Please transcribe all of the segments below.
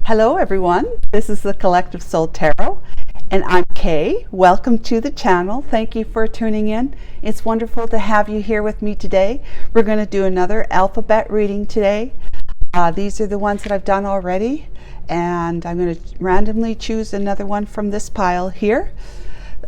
Hello everyone, this is the Collective Soul Tarot and I'm Kay. Welcome to the channel. Thank you for tuning in. It's wonderful to have you here with me today. We're going to do another alphabet reading today. These are the ones that I've done already, and I'm going to randomly choose another one from this pile here.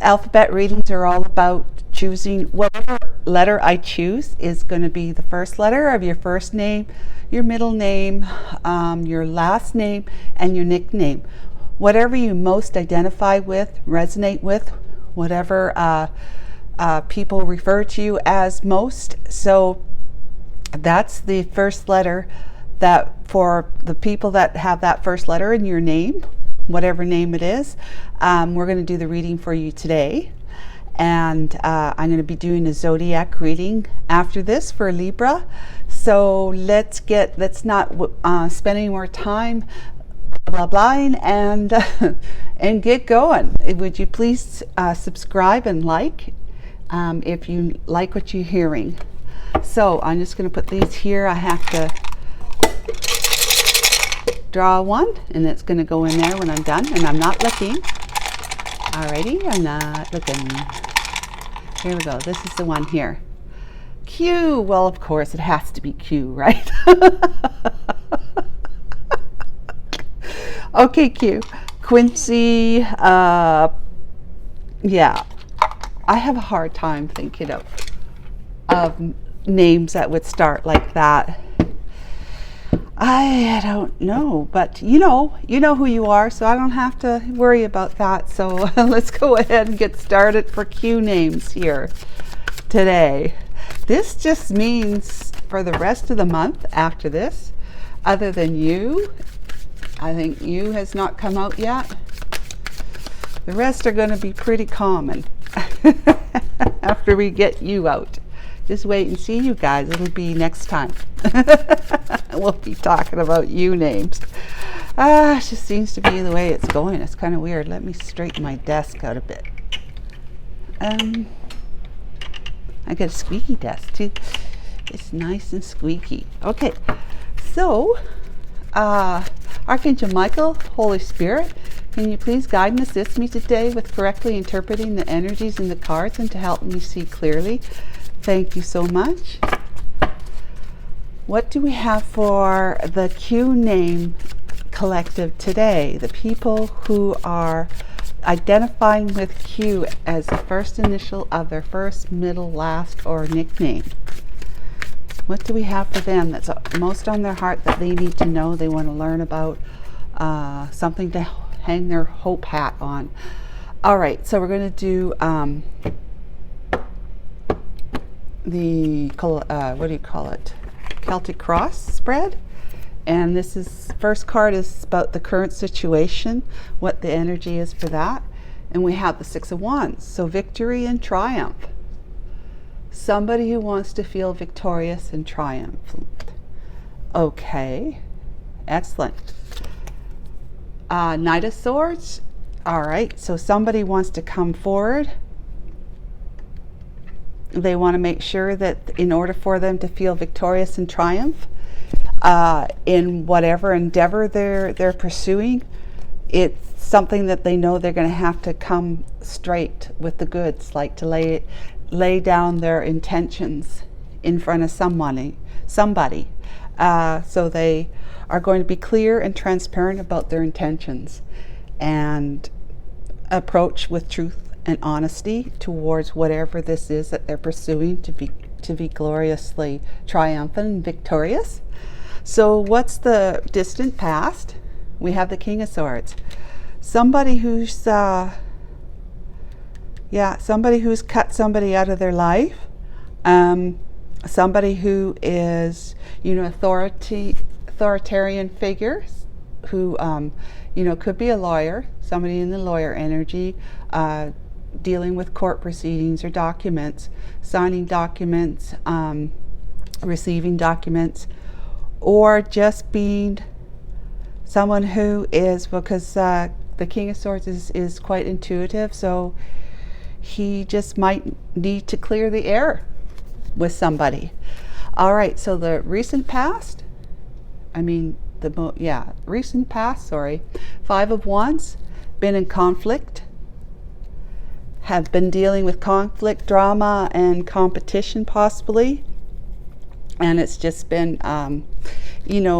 Alphabet readings are all about choosing whatever letter I choose is going to be the first letter of your first name, your middle name, your last name, and your nickname. Whatever you most identify with, resonate with, whatever people refer to you as most. So that's the first letter that for the people that have that first letter in your name, whatever name it is. We're going to do the reading for you today. And I'm going to be doing a zodiac reading after this for Libra. So let's not spend any more time blah blahing and and get going. Would you please subscribe and like if you like what you're hearing. So I'm just going to put these here. I have to draw one, and it's going to go in there when I'm done, and I'm not looking. Alrighty, I'm not looking. Here we go. This is the one here. Q. Well, of course, it has to be Q, right? Okay, Q. Quincy. Yeah. I have a hard time thinking of names that would start like that. I don't know, but you know who you are, so I don't have to worry about that. So let's go ahead and get started for Q names here today. This just means for the rest of the month after this, other than you, I think you has not come out yet. The rest are going to be pretty common after we get you out. Just wait and see, you guys. It'll be next time. We'll be talking about you names. It just seems to be the way it's going. It's kind of weird. Let me straighten my desk out a bit. I got a squeaky desk too. It's nice and squeaky. Okay, so Archangel Michael, Holy Spirit, can you please guide and assist me today with correctly interpreting the energies in the cards and to help me see clearly? Thank you so much. What do we have for the Q name collective today? The people who are identifying with Q as the first initial of their first, middle, last, or nickname. What do we have for them that's most on their heart that they need to know, they want to learn about, something to hang their hope hat on? All right, so we're going to do the what do you call it, Celtic cross spread, and this is first card is about the current situation, what the energy is for that, and we have the Six of Wands, so victory and triumph. Somebody who wants to feel victorious and triumphant. Okay, excellent. Knight of Swords. All right, so somebody wants to come forward. They want to make sure that in order for them to feel victorious and triumph in whatever endeavor they're pursuing, it's something that they know they're going to have to come straight with the goods, like to lay down their intentions in front of somebody. So they are going to be clear and transparent about their intentions and approach with truth and honesty towards whatever this is that they're pursuing to be gloriously triumphant and victorious. So what's the distant past? We have the King of Swords. Somebody who's somebody who's cut somebody out of their life. Somebody who is, authoritarian figure who could be a lawyer, somebody in the lawyer energy, dealing with court proceedings or documents, signing documents, receiving documents, or just being someone who is, because the King of Swords is quite intuitive, so he just might need to clear the air with somebody. All right, so the recent past, I mean, recent past, sorry. 5 of Wands, been in conflict, have been dealing with conflict, drama, and competition possibly. And it's just been, a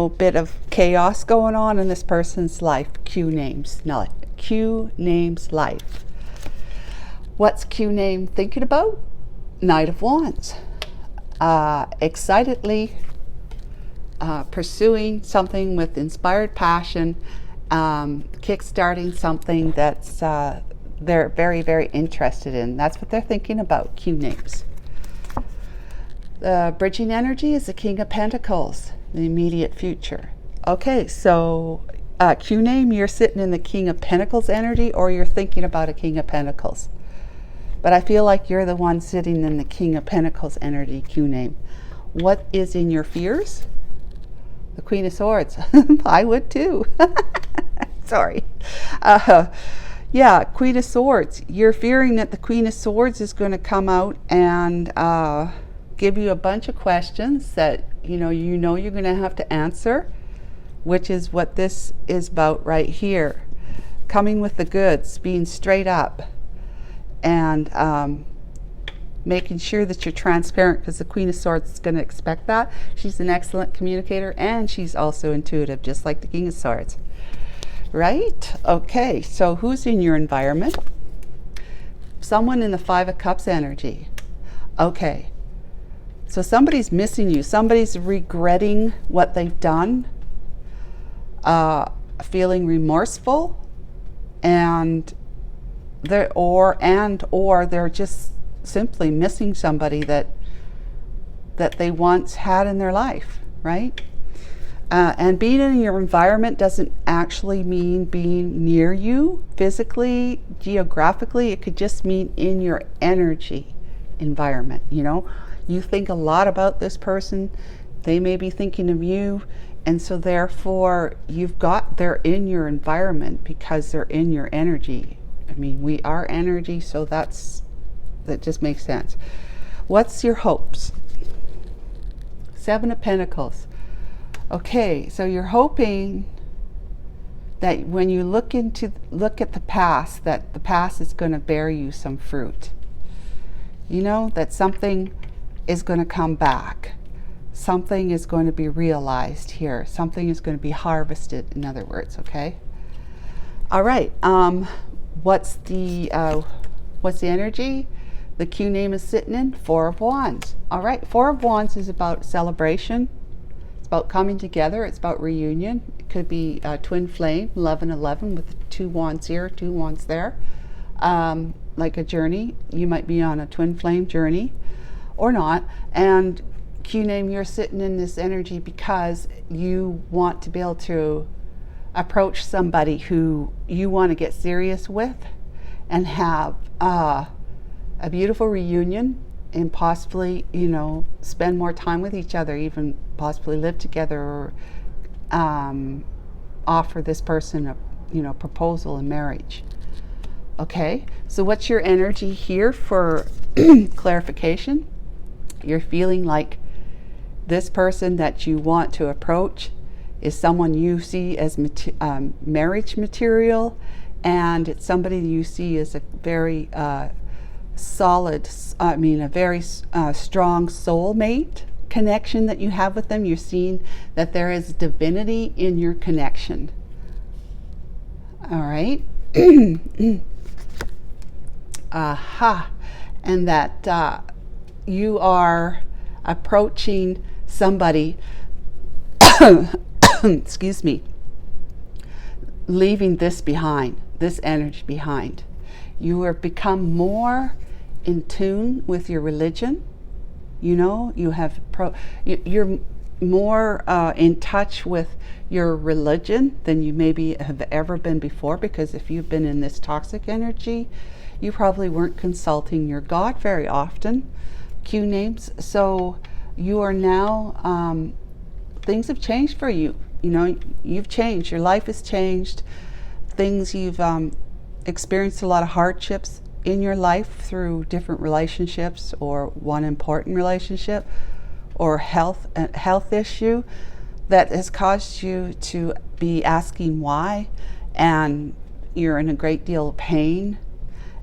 bit of chaos going on in this person's life. Q names life. What's Q name thinking about? Knight of Wands. Excitedly pursuing something with inspired passion, kickstarting something that's they're very, very interested in. That's what they're thinking about, Q names. The bridging energy is the King of Pentacles, the immediate future. Okay, so Q name, you're sitting in the King of Pentacles energy, or you're thinking about a King of Pentacles. But I feel like you're the one sitting in the King of Pentacles energy, Q name. What is in your fears? The Queen of Swords. I would too. Sorry. Queen of Swords. You're fearing that the Queen of Swords is going to come out and give you a bunch of questions that you're going to have to answer, which is what this is about right here. Coming with the goods, being straight up, and making sure that you're transparent, because the Queen of Swords is going to expect that. She's an excellent communicator, and she's also intuitive, just like the King of Swords. Right? Okay, so who's in your environment? Someone in the 5 of Cups energy. Okay, so somebody's missing you. Somebody's regretting what they've done, feeling remorseful, and they're just simply missing somebody that they once had in their life, right? And being in your environment doesn't actually mean being near you physically, geographically. It could just mean in your energy environment. You think a lot about this person, they may be thinking of you, and so therefore they're in your environment because they're in your energy. I mean, we are energy, so that just makes sense. What's your hopes? 7 of Pentacles. Okay, so you're hoping that when you look at the past, that the past is going to bear you some fruit. That something is going to come back. Something is going to be realized here. Something is going to be harvested, in other words, okay? All right. What's the energy? The Q name is sitting in 4 of Wands. All right, 4 of Wands is about celebration. It's about coming together. It's about reunion. It could be a twin flame, 11-11, with 2 wands here, 2 wands there. Like a journey. You might be on a twin flame journey or not. And Q name, you're sitting in this energy because you want to be able to approach somebody who you want to get serious with and have a beautiful reunion, and possibly spend more time with each other, even possibly live together, or offer this person a proposal in marriage. Okay, so what's your energy here for clarification? You're feeling like this person that you want to approach is someone you see as marriage material, and it's somebody you see as a very strong soulmate connection that you have with them. You're seeing that there is divinity in your connection. All right. Aha. And that you are approaching somebody excuse me, leaving this behind, this energy behind. You have become more in tune with your religion. You're more in touch with your religion than you maybe have ever been before, because if you've been in this toxic energy, you probably weren't consulting your God very often. Q names. So you are now, things have changed for you. You've changed. Your life has changed. You've experienced a lot of hardships in your life through different relationships, or one important relationship, or health issue. that has caused you to be asking why, and you're in a great deal of pain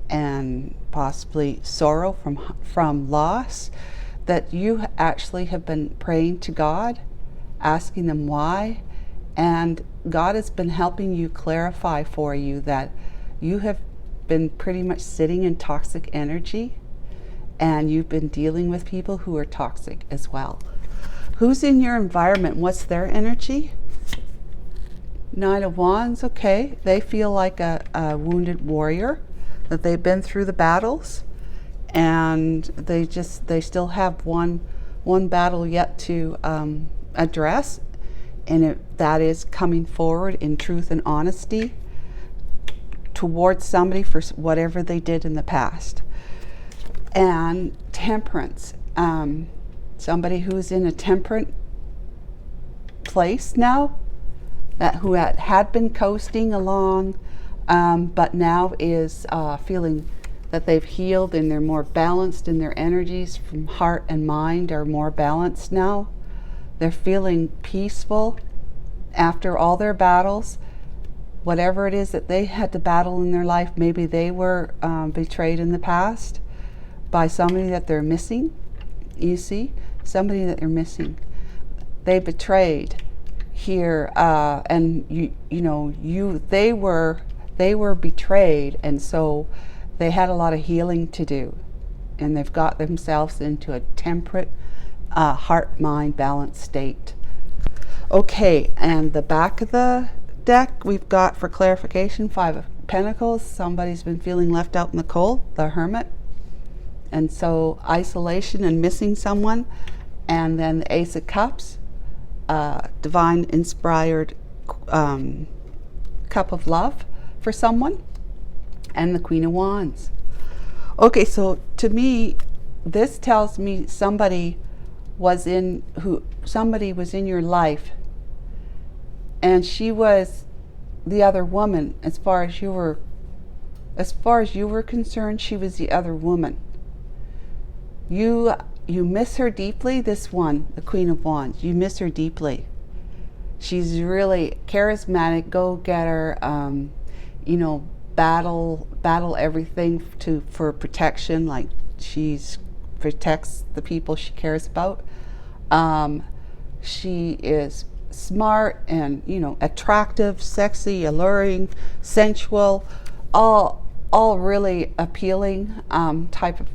and possibly sorrow from loss, that you actually have been praying to God, asking them why, and God has been helping you clarify for you that you have been pretty much sitting in toxic energy, and you've been dealing with people who are toxic as well. Who's in your environment? What's their energy? Nine of Wands, okay. They feel like a wounded warrior, that they've been through the battles, and they still have one battle yet to address, and that is coming forward in truth and honesty towards somebody for whatever they did in the past. And Temperance, somebody who's in a temperate place now, who had been coasting along, but now is feeling that they've healed and they're more balanced in their energies from heart and mind are more balanced now. They're feeling peaceful after all their battles. Whatever it is that they had to battle in their life, maybe they were betrayed in the past by somebody that they're missing. You see, somebody that they're missing. They betrayed here, and they were betrayed, and so they had a lot of healing to do, and they've got themselves into a temperate, heart-mind balanced state. Okay, and the back of the deck we've got for clarification, Five of Pentacles. Somebody's been feeling left out in the cold, the Hermit, and so isolation and missing someone. And then the Ace of Cups, divine inspired cup of love for someone, and the Queen of Wands. Okay, so to me, this tells me somebody was in your life, and she was the other woman. As far as you were concerned, she was the other woman. You miss her deeply. This one, the Queen of Wands, you miss her deeply. She's really charismatic, go-getter, battle everything for protection, like she's protects the people she cares about. She is smart and attractive, sexy, alluring, sensual, all really appealing type of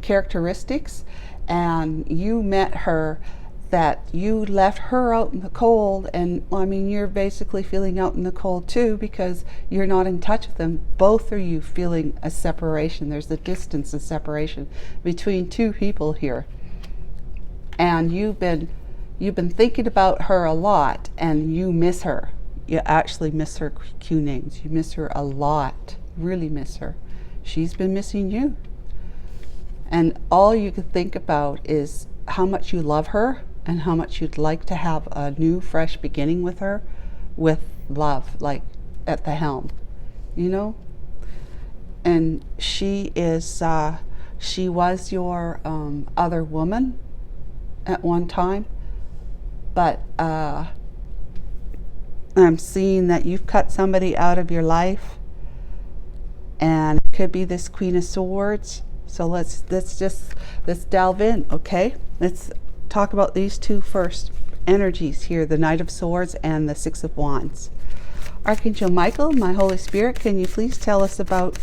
characteristics. And you met her, that you left her out in the cold, and you're basically feeling out in the cold too, because you're not in touch with them. Both of you feeling a separation. There's a distance and separation between two people here, and you've been thinking about her a lot, and you miss her. You actually miss her Q names. You miss her a lot. Really miss her. She's been missing you, and all you can think about is how much you love her and how much you'd like to have a new, fresh beginning with her, with love, like at the helm, And she was your other woman at one time, but I'm seeing that you've cut somebody out of your life, and it could be this Queen of Swords. So let's delve in, okay? Let's talk about these two first energies here, the Knight of Swords and the Six of Wands. Archangel Michael, my Holy Spirit, can you please tell us about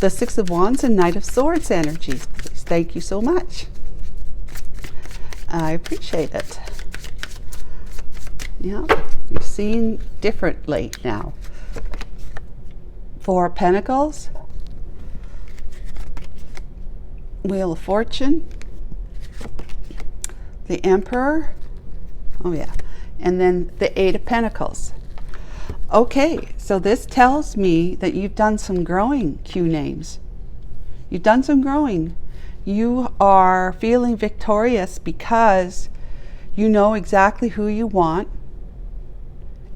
the Six of Wands and Knight of Swords energies, please? Thank you so much. I appreciate it. Yeah, you're seeing differently now. Four of Pentacles, Wheel of Fortune, the Emperor, and then the Eight of Pentacles. Okay, so this tells me that you've done some growing, Q names. You've done some growing. You are feeling victorious because you know exactly who you want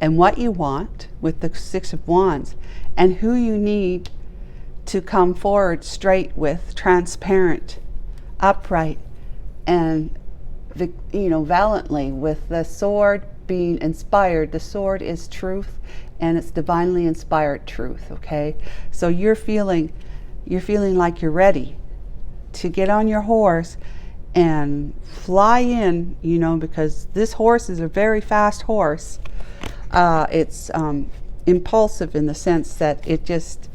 and what you want with the Six of Wands, and who you need to come forward straight with, transparent, upright, and valiantly with the sword being inspired. The sword is truth, and it's divinely inspired truth, okay? So you're feeling like you're ready to get on your horse and fly in, you know, because this horse is a very fast horse. It's impulsive in the sense that it just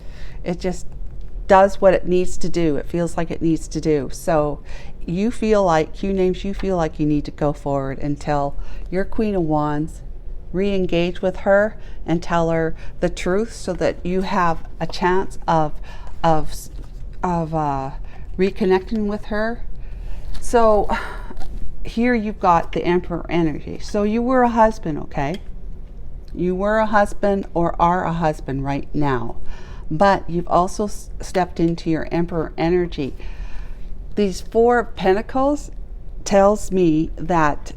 does what it needs to do. It feels like it needs to do. So you feel like, Q names, you feel like you need to go forward and tell your Queen of Wands, re-engage with her and tell her the truth so that you have a chance of reconnecting with her. So here you've got the Emperor energy. So you were a husband, okay? You were a husband or are a husband right now, but you've also stepped into your Emperor energy. These 4 of Pentacles tells me that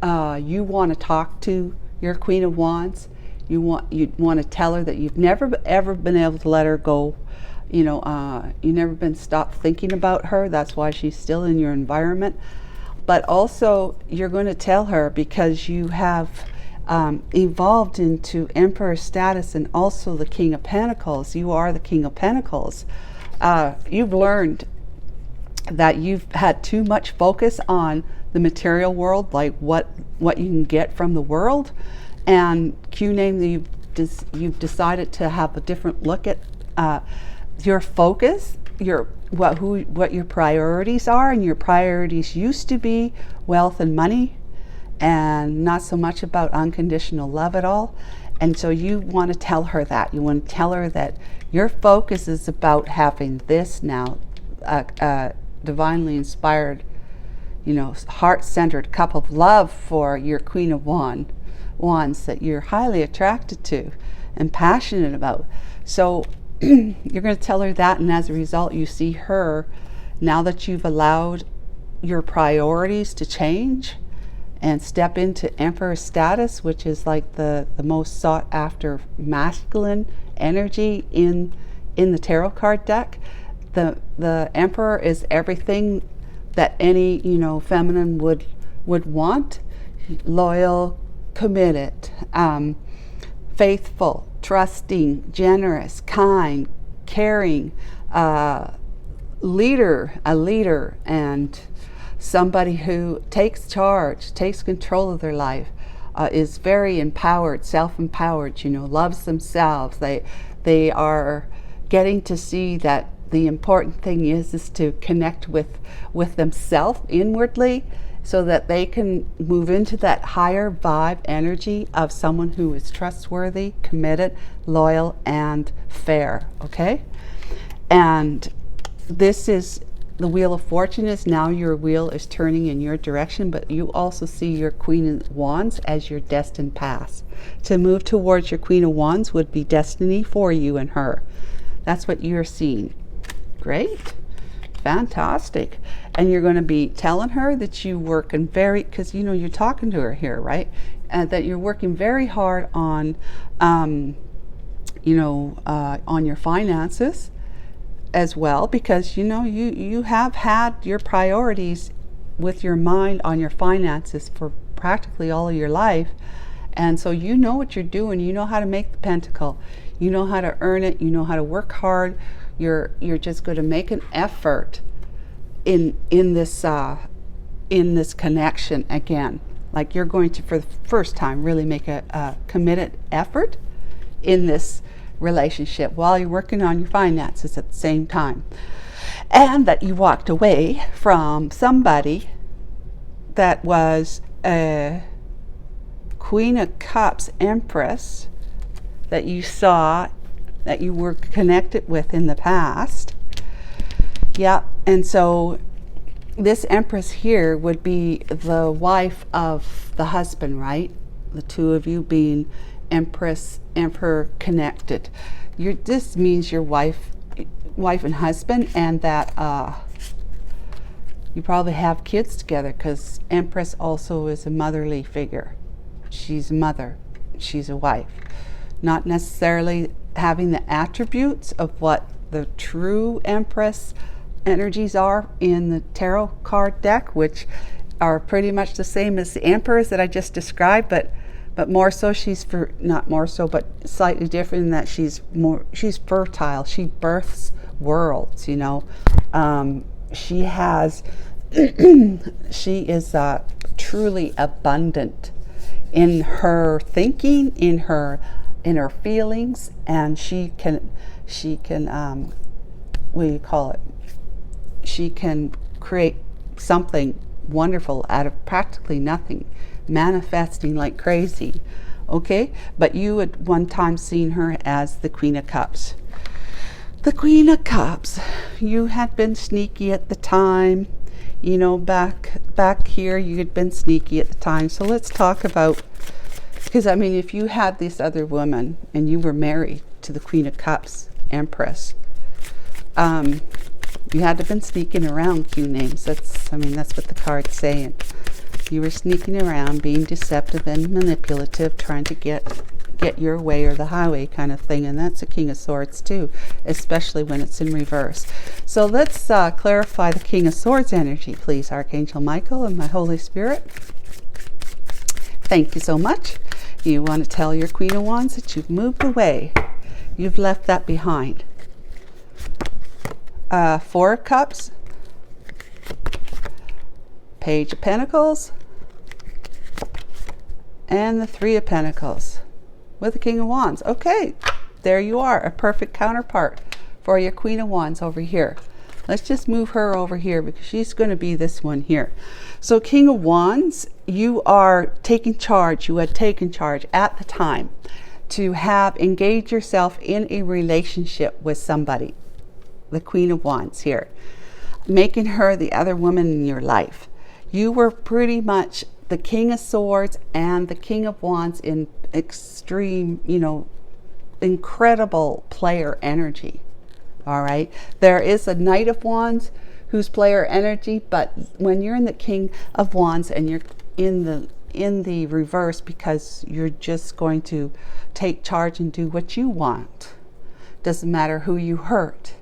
you want to talk to your Queen of Wands. You want to tell her that you've never ever been able to let her go. You know, you've never been stopped thinking about her. That's why she's still in your environment. But also, you're going to tell her, because you have evolved into Emperor status and also the King of Pentacles. You are the King of Pentacles. You've learned that you've had too much focus on the material world, like what you can get from the world. And Q name, you've decided to have a different look at your focus, what your priorities are, and your priorities used to be wealth and money, and not so much about unconditional love at all. And so you want to tell her that. You want to tell her that your focus is about having this now, divinely inspired, you know, heart-centered cup of love for your Queen of Wands that you're highly attracted to and passionate about. So you're going to tell her that, and as a result, you see her, now that you've allowed your priorities to change and step into Emperor status, which is like the most sought after masculine energy in the tarot card deck. The Emperor is everything that any, you know, feminine would want. Loyal, committed, faithful, trusting, generous, kind, caring, a leader, and somebody who takes charge, takes control of their life, is very empowered, self-empowered, you know, loves themselves. They are getting to see that the important thing is to connect with themselves inwardly, so that they can move into that higher vibe energy of someone who is trustworthy, committed, loyal, and fair, okay? And this is the Wheel of Fortune. Is now your wheel is turning in your direction, but you also see your Queen of Wands as your destined path. To move towards your Queen of Wands would be destiny for you and her. That's what you're seeing. Great. Fantastic. And you're going to be telling her that you working very, because you know you're talking to her here, right? And that you're working very hard on, on your finances as well, because you know you have had your priorities with your mind on your finances for practically all of your life, and so you know what you're doing. You know how to make the pentacle. You know how to earn it. You know how to work hard. You're just going to make an effort in this connection again. Like you're going to, for the first time, really make a committed effort in this relationship while you're working on your finances at the same time. And that you walked away from somebody that was a Queen of Cups Empress that you saw, that you were connected with in the past. Yeah, and so this Empress here would be the wife of the husband, right? The two of you being Emperor connected. This means your wife and husband, and that you probably have kids together, because Empress also is a motherly figure. She's a mother. She's a wife. Not necessarily having the attributes of what the true Empress energies are in the tarot card deck, which are pretty much the same as the Emperors that I just described, but but more so not more so, but slightly different in that she's fertile. She births worlds, you know. She has, she is truly abundant in her thinking, in her feelings, and she can what do you call it? She can create something wonderful out of practically nothing, manifesting like crazy. Okay, but you had one time seen her as the Queen of Cups. The Queen of Cups. You had been sneaky at the time, you know, back here you had been sneaky at the time. So let's talk about, because I mean, if you had this other woman and you were married to the Queen of Cups, Empress, you had to have been sneaking around, Q names. That's what the card's saying. You were sneaking around, being deceptive and manipulative, trying to get your way or the highway kind of thing. And that's a King of Swords too, especially when it's in reverse. So let's clarify the King of Swords energy, please, Archangel Michael and my Holy Spirit. Thank you so much. You want to tell your Queen of Wands that you've moved away. You've left that behind. Four of Cups, Page of Pentacles, and the Three of Pentacles with the King of Wands. Okay, there you are, a perfect counterpart for your Queen of Wands over here. Let's just move her over here because she's going to be this one here. So King of Wands, you are taking charge. You had taken charge at the time to have engaged yourself in a relationship with somebody. The Queen of Wands here, making her the other woman in your life. You were pretty much the King of Swords and the King of Wands in extreme, you know, incredible player energy. All right, there is a Knight of Wands who's player energy, but when you're in the King of Wands and you're in the reverse, because you're just going to take charge and do what you want, doesn't matter who you hurt.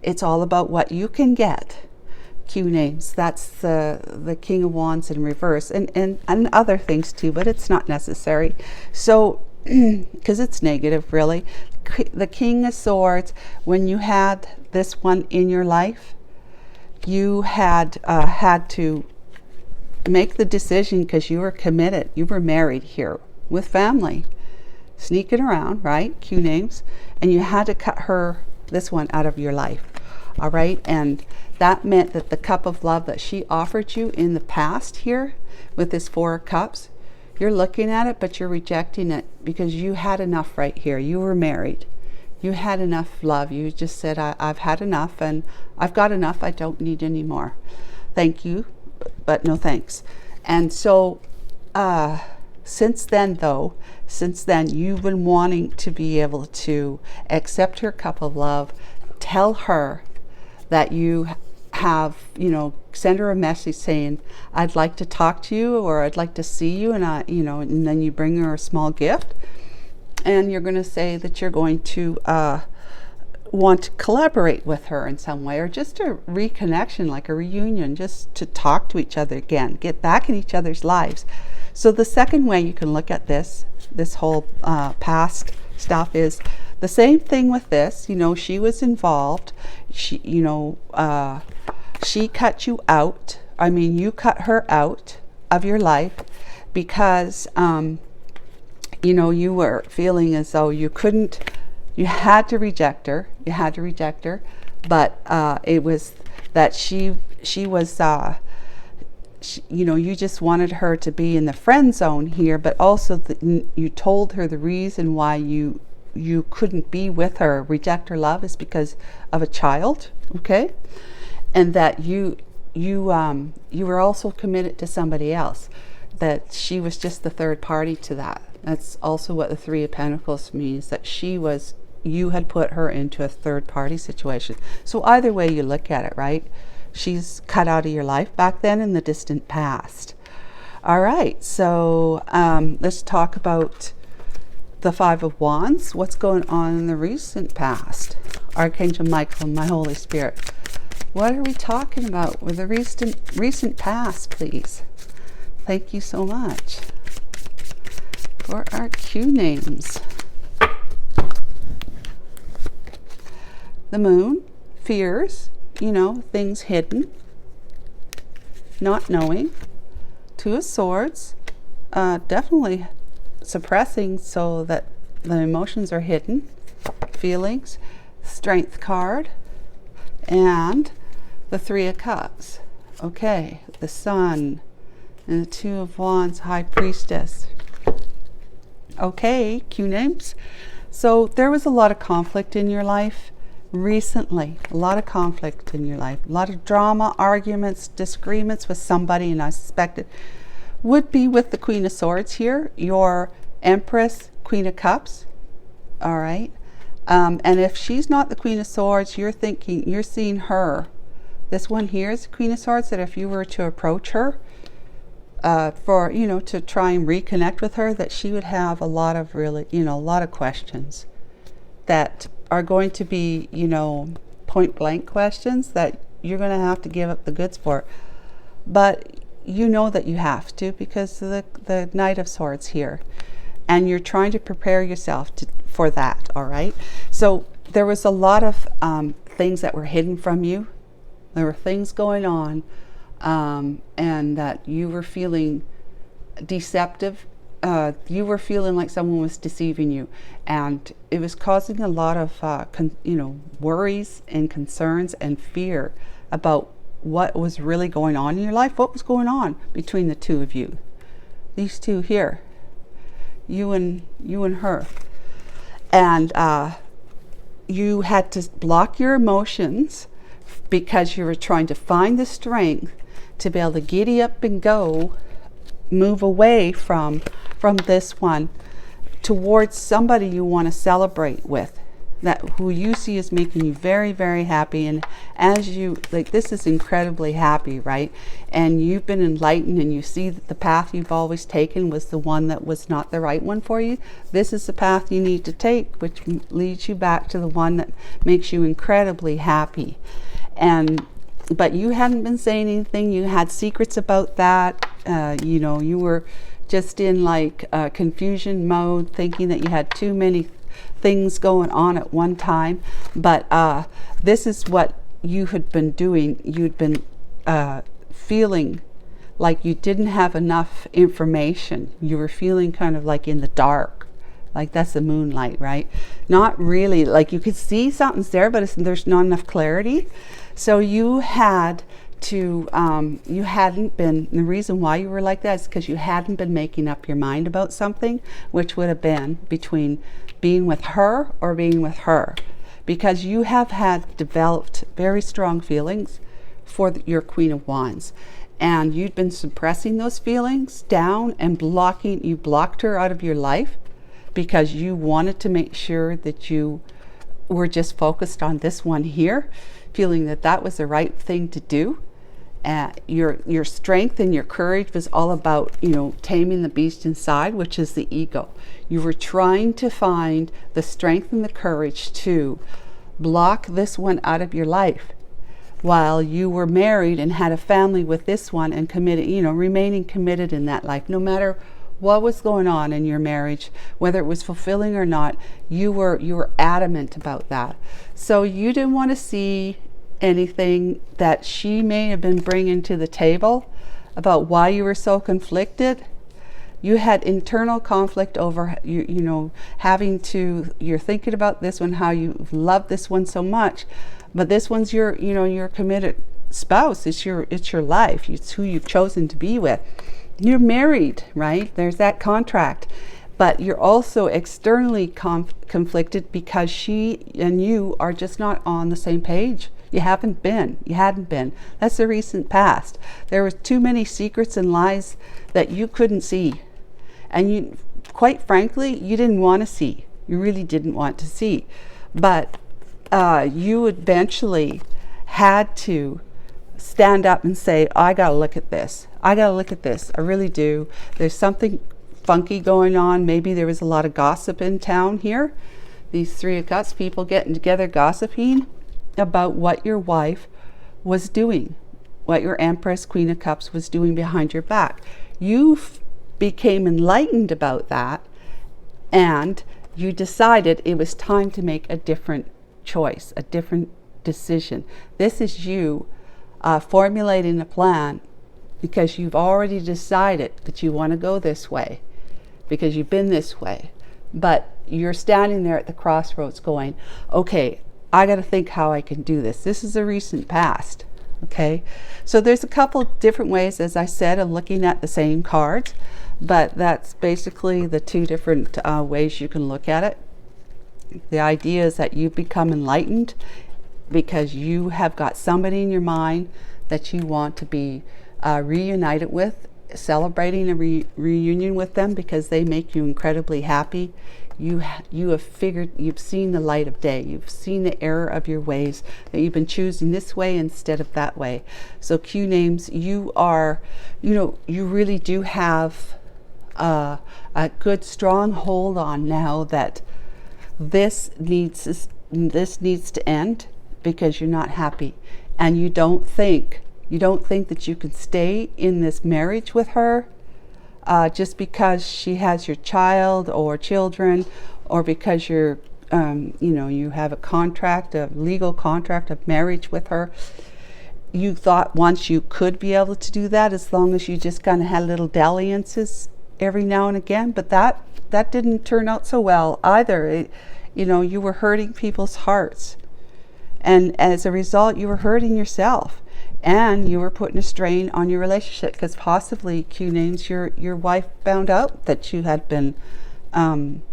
It's all about what you can get. Q names. That's the King of Wands in reverse, and other things too, but it's not necessary. So, because it's negative, really. The King of Swords, when you had this one in your life, you had to make the decision because you were committed. You were married here with family, sneaking around, right? Q names, and you had to cut this one out of your life. All right, and that meant that the cup of love that she offered you in the past here with this Four of Cups, you're looking at it, but you're rejecting it because you had enough right here. You were married. You had enough love. You just said, I've had enough and I've got enough. I don't need any more. Thank you, but no thanks. And so since then, you've been wanting to be able to accept her cup of love, tell her that you have, you know, send her a message saying, I'd like to talk to you, or I'd like to see you, and and then you bring her a small gift, and you're going to say that you're going to want to collaborate with her in some way, or just a reconnection, like a reunion, just to talk to each other again, get back in each other's lives. So the second way you can look at this whole past stuff is the same thing with this. You know, she was involved. She, she cut you out. I mean, you cut her out of your life because, you were feeling as though you had to reject her. You had to reject her. But it was that she was, you just wanted her to be in the friend zone here, but also you told her the reason why you couldn't be with her, reject her love, is because of a child, okay? And that you were also committed to somebody else, that she was just the third party to that. That's also what the Three of Pentacles means, that you had put her into a third party situation. So either way you look at it, right? She's cut out of your life back then in the distant past. All right, so let's talk about the Five of Wands. What's going on in the recent past? Archangel Michael and my Holy Spirit. What are we talking about with the recent past, please? Thank you so much. for our Q names. The Moon, fears, things hidden, not knowing. Two of Swords, definitely suppressing so that the emotions are hidden, feelings. Strength card, and the Three of Cups. Okay, the Sun, and the Two of Wands, High Priestess. Okay, Q names. So there was a lot of conflict in your life recently, a lot of conflict in your life, a lot of drama, arguments, disagreements with somebody, and I suspect it would be with the Queen of Swords here, your Empress, Queen of Cups. All right. And if she's not the Queen of Swords, you're seeing her. This one here is the Queen of Swords, that if you were to approach her for, to try and reconnect with her, that she would have a lot of really, a lot of questions that are going to be, point blank questions that you're going to have to give up the goods for. But you know that you have to, because of the Knight of Swords here. And you're trying to prepare yourself for that, all right? So there was a lot of things that were hidden from you. There were things going on, and that you were feeling deceptive. You were feeling like someone was deceiving you, and it was causing a lot of worries and concerns and fear about what was really going on in your life. What was going on between the two of you? These two here. You and her. And you had to block your emotions because you were trying to find the strength to be able to giddy up and go, move away from this one towards somebody you want to celebrate with, that who you see is making you very, very happy. And as you, this is incredibly happy, right? And you've been enlightened, and you see that the path you've always taken was the one that was not the right one for you. This is the path you need to take, which leads you back to the one that makes you incredibly happy. But you hadn't been saying anything. You had secrets about that. You were just in confusion mode, thinking that you had too many things going on at one time. But this is what you had been doing. You'd been feeling like you didn't have enough information. You were feeling kind of like in the dark. Like that's the moonlight, right? Not really, like you could see something's there, but there's not enough clarity. So you had to, you hadn't been, the reason why you were like that is because you hadn't been making up your mind about something, which would have been between being with her or being with her. Because you have had developed very strong feelings for your Queen of Wands. And you'd been suppressing those feelings down and you blocked her out of your life because you wanted to make sure that you were just focused on this one here, feeling that that was the right thing to do. Your strength and your courage was all about, taming the beast inside, which is the ego. You were trying to find the strength and the courage to block this one out of your life while you were married and had a family with this one and committed, remaining committed in that life. No matter what was going on in your marriage, whether it was fulfilling or not, you were adamant about that. So you didn't want to see anything that she may have been bringing to the table about why you were so conflicted. You had internal conflict over you're thinking about this one, how you love this one so much, but this one's your committed spouse. It's your life. It's who you've chosen to be with. You're married, right? There's that contract. But you're also externally conflicted because she and you are just not on the same page. You hadn't been. That's the recent past. There was too many secrets and lies that you couldn't see. And you, quite frankly, you didn't want to see. You really didn't want to see. But you eventually had to stand up and say, I got to look at this. I really do. There's something funky going on. Maybe there was a lot of gossip in town here. These Three of Cups, people getting together gossiping about what your wife was doing, what your Empress, Queen of Cups was doing behind your back. You became enlightened about that and you decided it was time to make a different choice, a different decision. This is you formulating a plan because you've already decided that you want to go this way, because you've been this way. But you're standing there at the crossroads going, okay, I got to think how I can do this. This is a recent past. Okay, so there's a couple different ways, as I said, of looking at the same cards, but that's basically the two different ways you can look at it. The idea is that you become enlightened because you have got somebody in your mind that you want to be reunited with, celebrating a reunion with them because they make you incredibly happy. You have figured, you've seen the light of day, you've seen the error of your ways, that you've been choosing this way instead of that way. So Q names, you are, you really do have a good strong hold on now that this needs to end because you're not happy, and you don't think that you can stay in this marriage with her just because she has your child or children, or because you're you have a legal contract of marriage with her. You thought once you could be able to do that, as long as you just kind of had little dalliances every now and again, but that didn't turn out so well either. You were hurting people's hearts, and as a result you were hurting yourself, and you were putting a strain on your relationship because possibly, Q names, your wife found out that you had been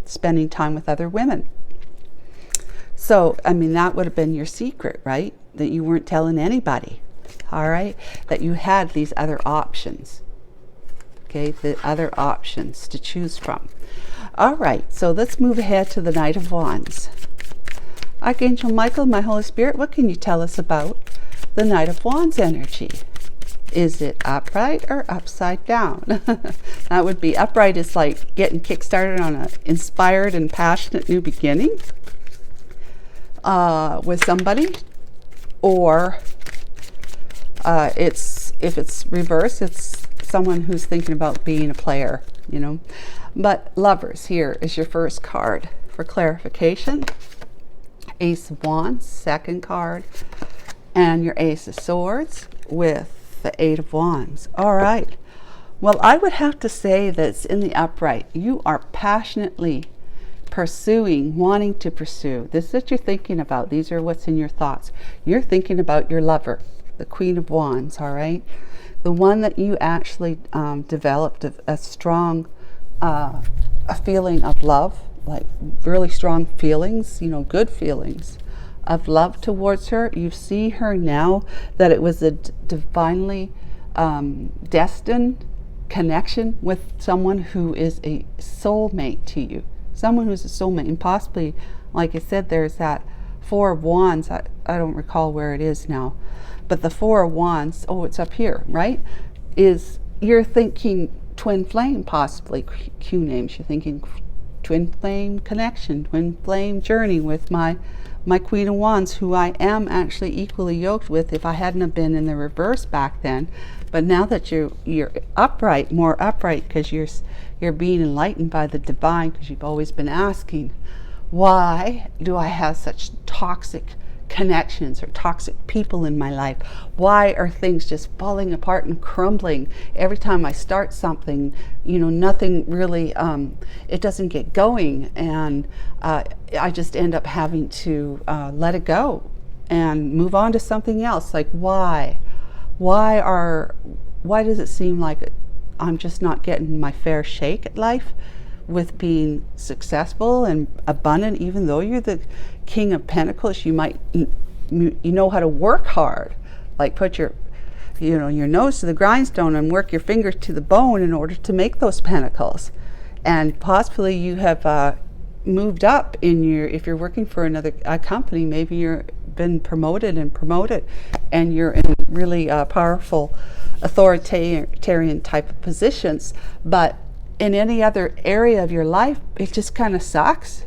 spending time with other women. So that would have been your secret, right? That you weren't telling anybody. All right, that you had these other options. Okay, the other options to choose from. All right, so let's move ahead to the Knight of Wands. Archangel Michael, my Holy Spirit, what can you tell us about the Knight of Wands energy? Is it upright or upside down? That would be upright is like getting kick-started on an inspired and passionate new beginning with somebody, or if it's reverse, it's someone who's thinking about being a player, But Lovers here is your first card for clarification. Ace of Wands, second card, and your Ace of Swords with the Eight of Wands. All right. Well, I would have to say that it's in the upright. You are passionately wanting to pursue. This is what you're thinking about. These are what's in your thoughts. You're thinking about your lover, the Queen of Wands, all right? The one that you actually developed a strong a feeling of love, like really strong feelings, good feelings of love towards her. You see her now that it was a divinely destined connection with someone who is a soulmate to you. Someone who's a soulmate, and possibly, like I said, there's that Four of Wands. I don't recall where it is now, but the Four of Wands, it's up here, right? Is you're thinking twin flame, possibly Q names. You're thinking twin flame connection, twin flame journey with my Queen of Wands, who I am actually equally yoked with if I hadn't have been in the reverse back then. But now that you're upright, more upright, because you're being enlightened by the divine, because you've always been asking, why do I have such toxic connections or toxic people in my life? Why are things just falling apart and crumbling every time I start something? Nothing really, it doesn't get going, and I just end up having to let it go and move on to something else. Like, why does it seem like I'm just not getting my fair shake at life with being successful and abundant? Even though you're the King of Pentacles, you know how to work hard, like put your nose to the grindstone and work your fingers to the bone in order to make those pentacles. And possibly you have moved up if you're working for another company, maybe you're been promoted, and you're in really powerful authoritarian type of positions. But in any other area of your life, it just kind of sucks,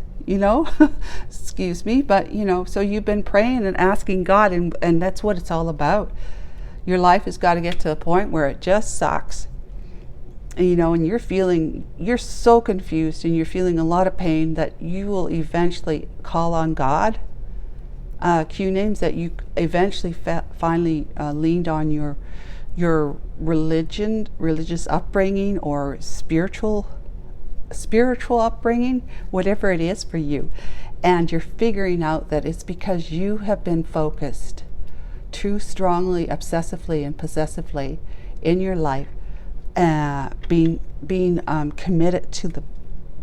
excuse me, but so you've been praying and asking God, and that's what it's all about. Your life has got to get to a point where it just sucks, and you're so confused and you're feeling a lot of pain that you will eventually call on God. Q names that you eventually finally leaned on your religious upbringing, or spiritual upbringing, whatever it is for you. And you're figuring out that it's because you have been focused too strongly, obsessively, and possessively in your life, being committed to the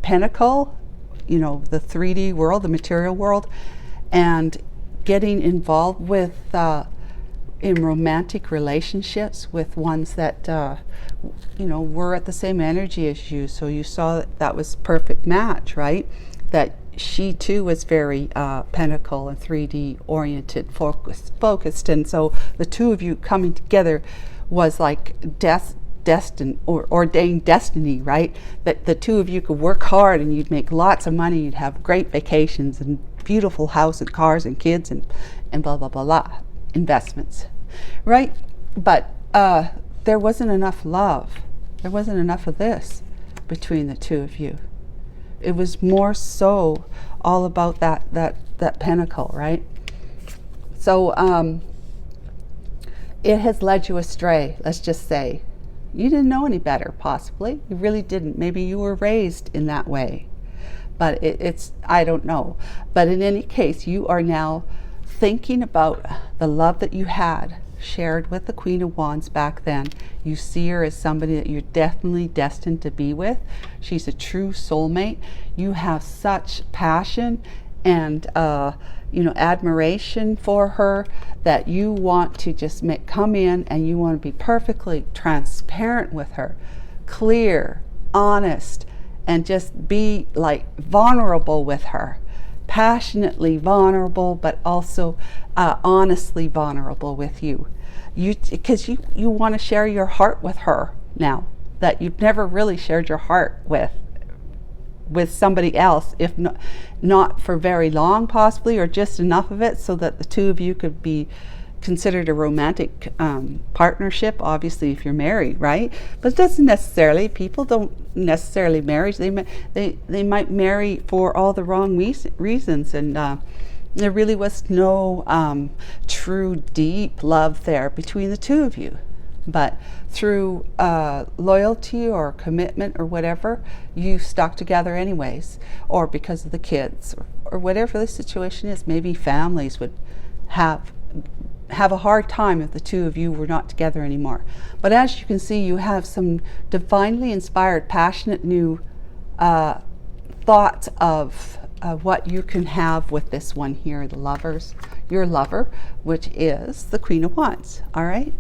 pinnacle, the 3D world, the material world, and getting involved with in romantic relationships with ones that were at the same energy as you. So you saw that was perfect match, right? That she too was very pinnacle and 3D oriented, focused, and so the two of you coming together was like destined or ordained destiny, right? That the two of you could work hard and you'd make lots of money, you'd have great vacations and beautiful house and cars and kids and blah blah blah blah, investments, right? But there wasn't enough love, there wasn't enough of this between the two of you. It was more so all about that pinnacle, right? So it has led you astray, let's just say. You didn't know any better, possibly. You really didn't. Maybe you were raised in that way. But it's, I don't know. But in any case, you are now thinking about the love that you had shared with the Queen of Wands back then. You see her as somebody that you're definitely destined to be with. She's a true soulmate. You have such passion and admiration for her that you want to just come in and you want to be perfectly transparent with her, clear, honest, and just be like vulnerable with her, passionately vulnerable, but also honestly vulnerable with you. Because you want to share your heart with her now, that you've never really shared your heart with somebody else, if not for very long possibly, or just enough of it so that the two of you could be considered a romantic partnership, obviously if you're married, right? But it doesn't necessarily, people don't necessarily marry, they might marry for all the wrong reasons, and there really was no true deep love there between the two of you. But through loyalty or commitment or whatever, you stuck together anyways, or because of the kids, or whatever the situation is. Maybe families would have a hard time if the two of you were not together anymore. But as you can see, you have some divinely inspired, passionate new thoughts of what you can have with this one here, your lover, which is the Queen of Wands. All right.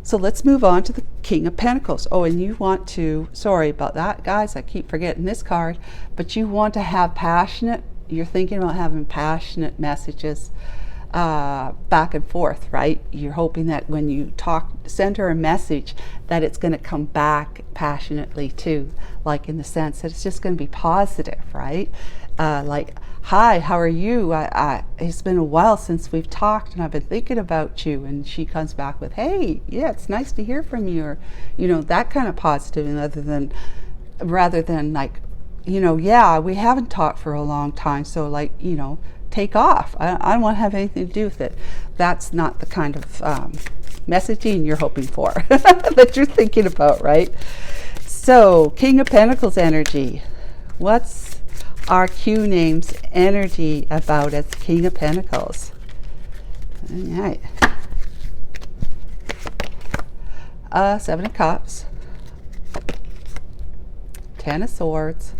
So let's move on to the King of Pentacles. Oh, and you want to, sorry about that, guys, I keep forgetting this card, but you want to have you're thinking about having passionate messages back and forth, right? You're hoping that when you send her a message, that it's going to come back passionately too, like in the sense that it's just going to be positive, right? Like, hi, how are you? It's been a while since we've talked and I've been thinking about you. And she comes back with, hey, yeah, it's nice to hear from you, or, that kind of positive, and rather than like, yeah, we haven't talked for a long time, so like, take off. I don't want to have anything to do with it. That's not the kind of messaging you're hoping for, that you're thinking about, right? So, King of Pentacles energy. What's our Q name's energy about as King of Pentacles? All right. Seven of Cups, Ten of Swords,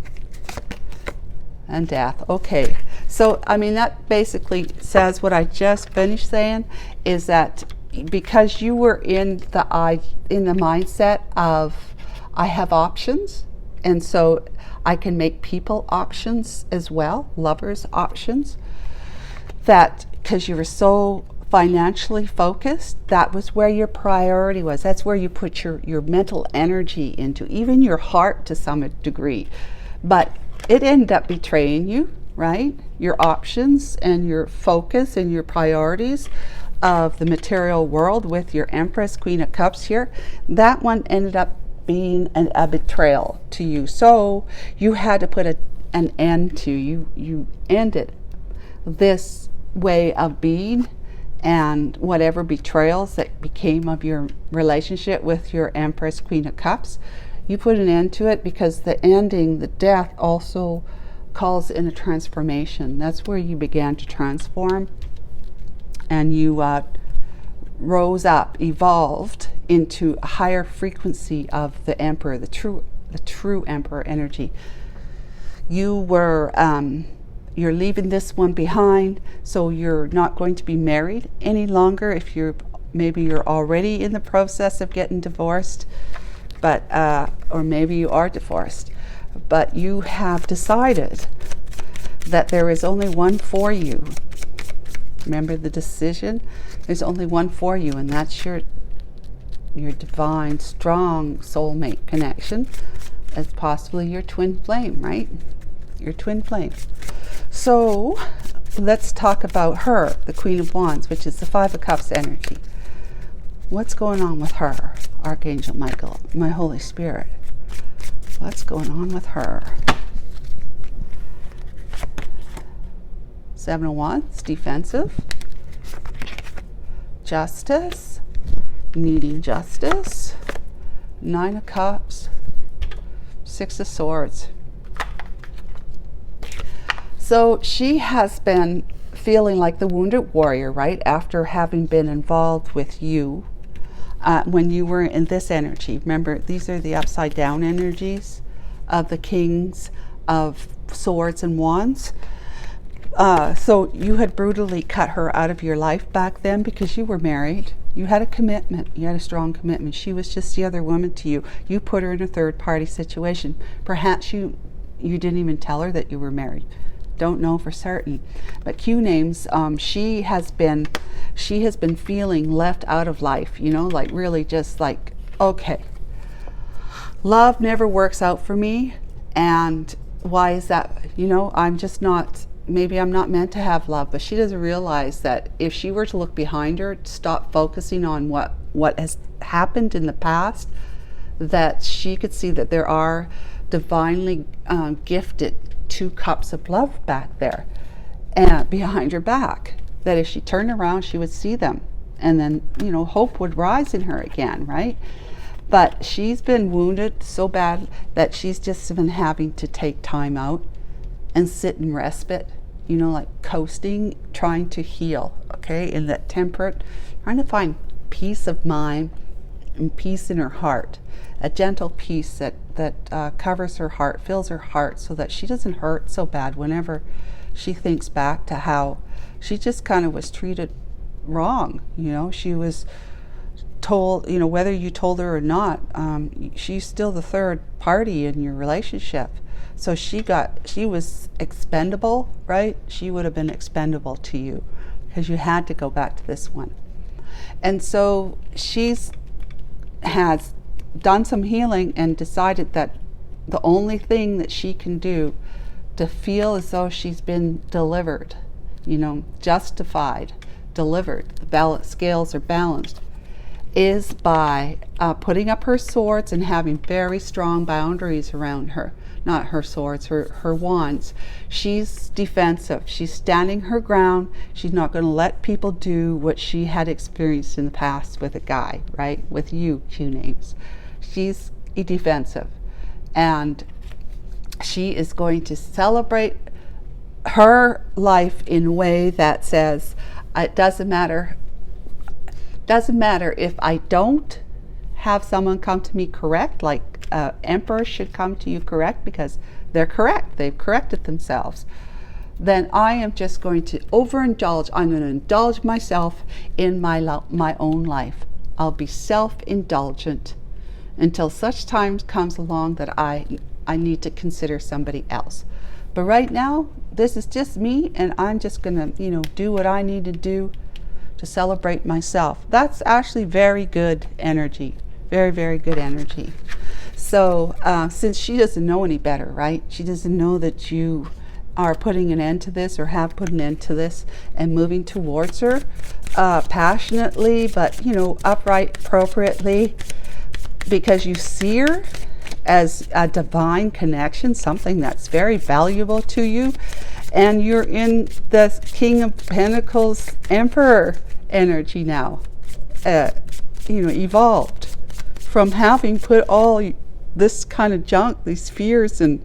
and Death. Okay, so I mean that basically says what I just finished saying, is that because you were in the mindset of I have options, and so I can make people options as well, lovers options, that because you were so financially focused, that was where your priority was. That's where you put your mental energy into, even your heart to some degree. But it ended up betraying you, right? Your options and your focus and your priorities of the material world with your Empress, Queen of Cups here, that one ended up being a betrayal to you. So you had to put an end to, you ended this way of being and whatever betrayals that became of your relationship with your Empress, Queen of Cups. You put an end to it because the ending, the death, also calls in a transformation. That's where you began to transform, and you rose up, evolved into a higher frequency of the Emperor, the true Emperor energy. You were you're leaving this one behind, so you're not going to be married any longer. If maybe you're already in the process of getting divorced, but or maybe you are divorced, but you have decided that there is only one for you. Remember the decision? There's only one for you, and that's your divine, strong soulmate connection, as possibly your twin flame, right? Your twin flame. So let's talk about her, the Queen of Wands, which is the Five of Cups energy. What's going on with her, Archangel Michael, my Holy Spirit? What's going on with her? Seven of Wands, defensive. Justice, needing justice. Nine of Cups. Six of Swords. So she has been feeling like the wounded warrior, right? After having been involved with you when you were in this energy. Remember, these are the upside down energies of the Kings of Swords and Wands. So you had brutally cut her out of your life back then because you were married. You had a commitment. You had a strong commitment. She was just the other woman to you. You put her in a third party situation. Perhaps you didn't even tell her that you were married. Don't know for certain, but Q names, she has been feeling left out of life, like really just like, okay, love never works out for me, and why is that? I'm just not, maybe I'm not meant to have love. But she doesn't realize that if she were to look behind her, stop focusing on what has happened in the past, that she could see that there are divinely gifted 2 cups of love back there and behind her back, that if she turned around she would see them, and then hope would rise in her again, right? But she's been wounded so bad that she's just been having to take time out and sit in respite, like coasting, trying to heal, okay, in that temperate, trying to find peace of mind and peace in her heart, a gentle peace that covers her heart, fills her heart, so that she doesn't hurt so bad whenever she thinks back to how she just kind of was treated wrong. She was told, whether you told her or not, she's still the third party in your relationship. So she was expendable, right? She would have been expendable to you because you had to go back to this one. And so has done some healing and decided that the only thing that she can do to feel as though she's been delivered, justified, delivered, the scales are balanced, is by putting up her swords and having very strong boundaries around her. Not her swords, her wands. She's defensive. She's standing her ground. She's not going to let people do what she had experienced in the past with a guy, right? With you, Q names. She's defensive. And she is going to celebrate her life in a way that says, it doesn't matter if I don't have someone come to me correct, like Emperor should come to you correct because they're correct, they've corrected themselves, then I am just going to overindulge. I'm going to indulge myself in my own life. I'll be self-indulgent until such time comes along that I need to consider somebody else. But right now, this is just me, and I'm just going to, do what I need to do to celebrate myself. That's actually very good energy. Very, very good energy. So since she doesn't know any better, right? She doesn't know that you are putting an end to this or have put an end to this and moving towards her passionately, but, upright, appropriately. because you see her as a divine connection, something that's very valuable to you. And you're in the King of Pentacles Emperor energy now, evolved from having put all this kind of junk, these fears and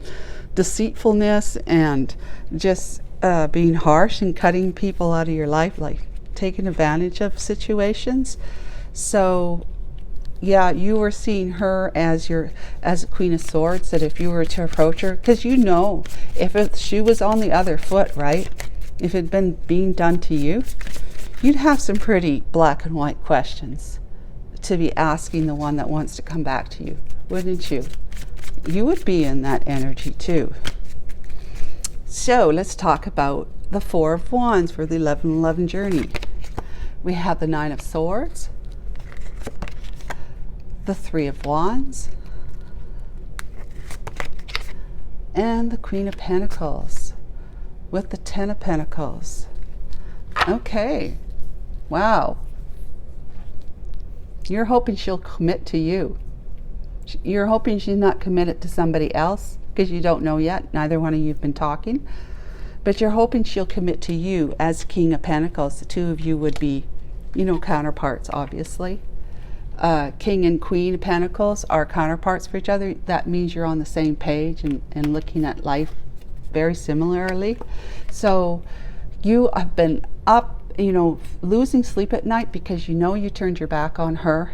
deceitfulness and just being harsh and cutting people out of your life, like taking advantage of situations. So yeah, you were seeing her as a Queen of Swords, that if you were to approach her, because if she was on the other foot, right, if it had been being done to you, you'd have some pretty black and white questions to be asking the one that wants to come back to you, wouldn't you? You would be in that energy too. So let's talk about the Four of Wands for the 11/11 journey. We have the Nine of Swords, the Three of Wands, and the Queen of Pentacles with the Ten of Pentacles. Okay, wow. You're hoping she'll commit to you. You're hoping she's not committed to somebody else, because you don't know yet. Neither one of you have been talking. But you're hoping she'll commit to you as King of Pentacles. The two of you would be, counterparts, obviously. King and Queen of Pentacles are counterparts for each other. That means you're on the same page and looking at life very similarly. So you have been up, losing sleep at night because you turned your back on her,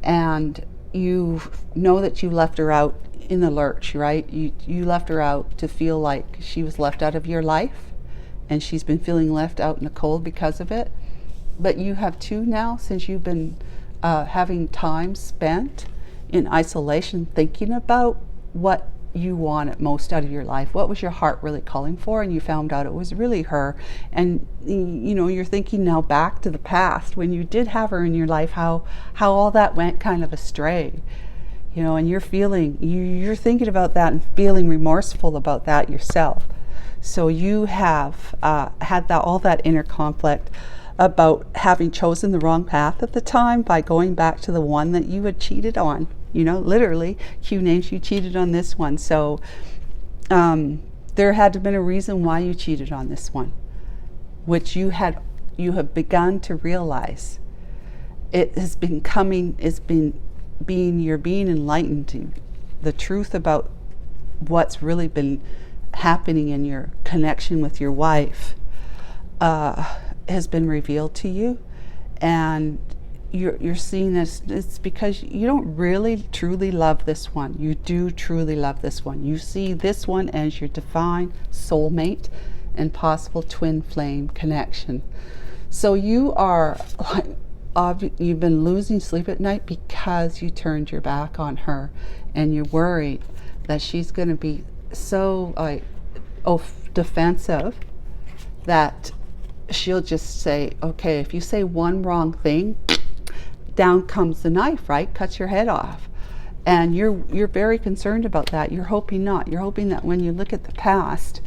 and you know that you left her out in the lurch, right? You left her out to feel like she was left out of your life, and she's been feeling left out in the cold because of it. But you have too now, since you've been having time spent in isolation thinking about what you wanted most out of your life. What was your heart really calling for? And you found out it was really her. And you're thinking now back to the past when you did have her in your life, how all that went kind of astray. And you're thinking about that and feeling remorseful about that yourself. So you have had all that inner conflict about having chosen the wrong path at the time by going back to the one that you had cheated on. Literally, Q names, you cheated on this one. So there had to have been a reason why you cheated on this one, which you have begun to realize. It has been coming, you're being enlightened to the truth about what's really been happening in your connection with your wife has been revealed to you. And you're seeing this, it's because you don't really truly love this one. You do truly love this one. You see this one as your divine soulmate and possible twin flame connection. So you are you've been losing sleep at night because you turned your back on her, and you're worried that she's going to be so defensive that she'll just say, okay, if you say one wrong thing, down comes the knife, right? Cuts your head off. And you're very concerned about that. You're hoping not. You're hoping that when you look at the past,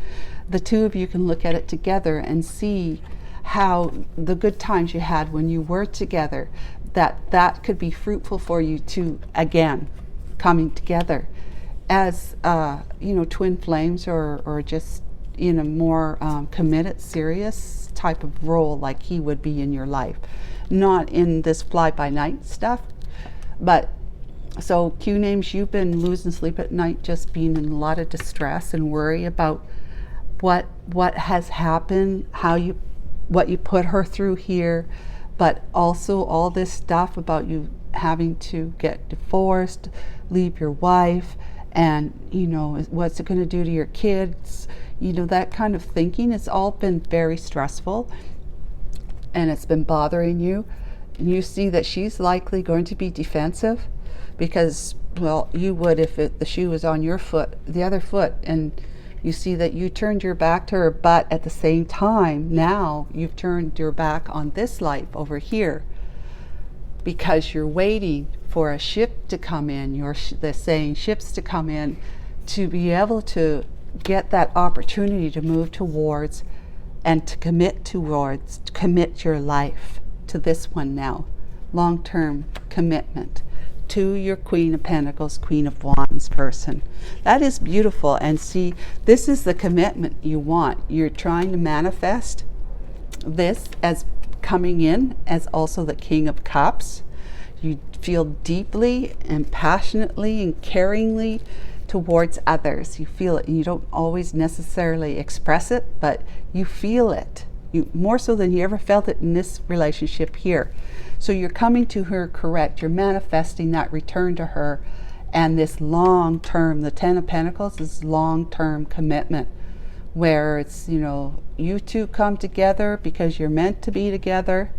the two of you can look at it together and see how the good times you had when you were together, that could be fruitful for you to, again, coming together as, twin flames, or just in a more committed, serious type of role like he would be in your life. Not in this fly-by-night stuff, but so Q names, you've been losing sleep at night, just being in a lot of distress and worry about what has happened, what you put her through here, but also all this stuff about you having to get divorced, leave your wife, and what's it going to do to your kids, that kind of thinking. It's all been very stressful, and it's been bothering you. And you see that she's likely going to be defensive because, well, you would if the shoe was on your foot, the other foot, and you see that you turned your back to her, but at the same time, now you've turned your back on this life over here because you're waiting for a ship to come in. They're saying ships to come in to be able to get that opportunity to move towards and to commit your life to this one now. Long-term commitment to your Queen of Pentacles, Queen of Wands person. That is beautiful. And see, this is the commitment you want. You're trying to manifest this as coming in as also the King of Cups. You feel deeply and passionately and caringly towards others. You feel it. You don't always necessarily express it, but you feel it. You more so than you ever felt it in this relationship here. So you're coming to her correct. You're manifesting that return to her, and this long term, the Ten of Pentacles is long term commitment, where it's, you know, you two come together because you're meant to be together.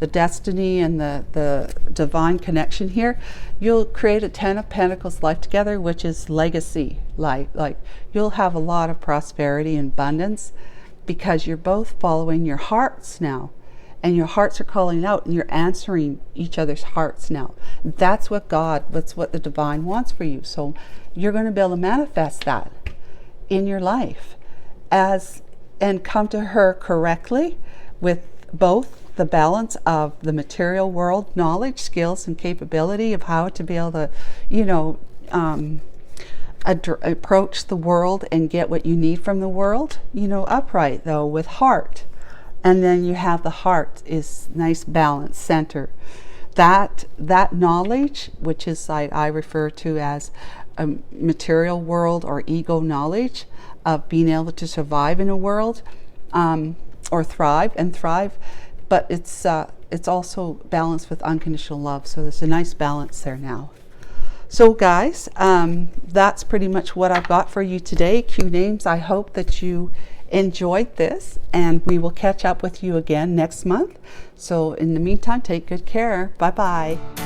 The destiny and the divine connection here. You'll create a Ten of Pentacles life together, which is legacy life. Like, you'll have a lot of prosperity and abundance because you're both following your hearts now, and your hearts are calling out, and you're answering each other's hearts now. That's what that's what the divine wants for you. So you're going to be able to manifest that in your life and come to her correctly with both the balance of the material world knowledge, skills, and capability of how to be able to, you know, approach the world and get what you need from the world, you know, upright though, with heart. And then you have the heart is nice, balance, center. That knowledge, which is I refer to as a material world or ego knowledge of being able to survive in a world, or thrive, but it's also balanced with unconditional love. So there's a nice balance there now. So guys, that's pretty much what I've got for you today. Q names. I hope that you enjoyed this, and we will catch up with you again next month. So in the meantime, take good care. Bye bye.